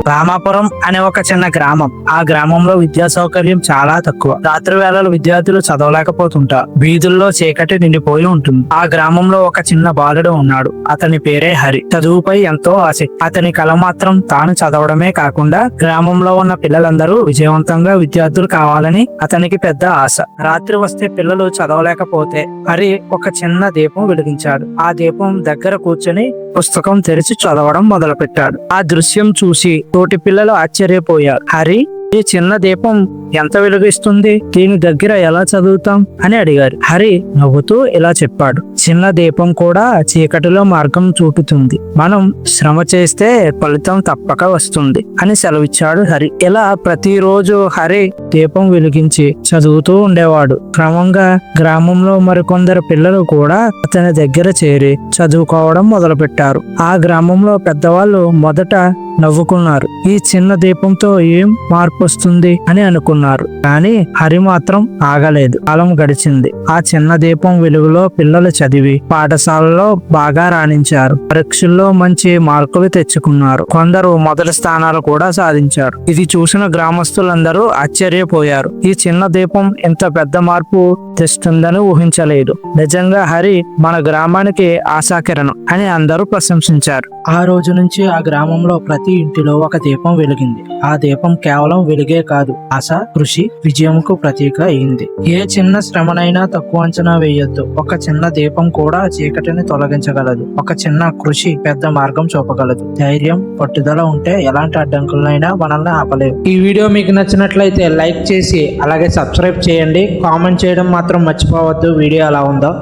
రామాపురం అనే ఒక చిన్న గ్రామం. ఆ గ్రామంలో విద్యా సౌకర్యం చాలా తక్కువ. రాత్రి వేళలు విద్యార్థులు చదవలేకపోతుంటారు. వీధుల్లో చీకటి నిండిపోయి ఉంటుంది. ఆ గ్రామంలో ఒక చిన్న బాలుడు ఉన్నాడు. అతని పేరే హరి. చదువుపై ఎంతో ఆసక్తి. అతని కల మాత్రం తాను చదవడమే కాకుండా గ్రామంలో ఉన్న పిల్లలందరూ విజయవంతంగా విద్యార్థులు కావాలని అతనికి పెద్ద ఆశ. రాత్రి వస్తే పిల్లలు చదవలేకపోతే హరి ఒక చిన్న దీపం వెలిగించాడు. ఆ దీపం దగ్గర కూర్చొని పుస్తకం తెరిచి చదవడం మొదలుపెట్టాడు. ఆ దృశ్యం చూసి తోటి పిల్లలు ఆశ్చర్యపోయారు. హరి, ఈ చిన్న దీపం ఎంత వెలుగిస్తుంది? దీని దగ్గర ఎలా చదువుతాం అని అడిగారు. హరి నవ్వుతూ ఇలా చెప్పాడు, చిన్న దీపం కూడా చీకటిలో మార్గం చూపుతుంది. మనం శ్రమ చేస్తే ఫలితం తప్పక వస్తుంది అని సెలవిచ్చాడు హరి. ఇలా ప్రతిరోజు హరి దీపం వెలిగించి చదువుతూ ఉండేవాడు. క్రమంగా గ్రామంలో మరికొందరు పిల్లలు కూడా అతని దగ్గర చేరి చదువుకోవడం మొదలుపెట్టారు. ఆ గ్రామంలో పెద్దవాళ్ళు మొదట నవ్వుకున్నారు. ఈ చిన్న దీపంతో ఏం మార్పు వస్తుంది అని అనుకున్నారు. కానీ హరి మాత్రం ఆగలేదు. కాలం గడిచింది. ఆ చిన్న దీపం వెలుగులో పిల్లలు చదివి పాఠశాలలో బాగా రాణించారు. పరీక్షల్లో మంచి మార్కులు తెచ్చుకున్నారు. కొందరు మొదటి స్థానాలు కూడా సాధించారు. ఇది చూసిన గ్రామస్తులందరూ ఆశ్చర్యపోయారు. ఈ చిన్న దీపం ఇంత పెద్ద మార్పు తెస్తుందని ఊహించలేదు. నిజంగా హరి మన గ్రామానికి ఆశాకిరణం అని అందరూ ప్రశంసించారు. ఆ రోజు నుంచి ఆ గ్రామంలో ప్రతి ఇంటిలో ఒక దీపం వెలిగింది. ఆ దీపం కేవలం వెలుగే కాదు, ఆశ, కృషి, విజయంకు ప్రతీక అయింది. ఏ చిన్న శ్రమనైనా తక్కువ అంచనా వేయొద్దు. ఒక చిన్న దీపం కూడా చీకటిని తొలగించగలదు. ఒక చిన్న కృషి పెద్ద మార్గం చూపగలదు. ధైర్యం, పట్టుదల ఉంటే ఎలాంటి అడ్డంకులైనా మనల్ని ఆపలేవు. ఈ వీడియో మీకు నచ్చినట్లయితే లైక్ చేసి అలాగే సబ్స్క్రైబ్ చేయండి. కామెంట్ చేయడం మాత్రం మర్చిపోవద్దు వీడియో ఎలా ఉందో.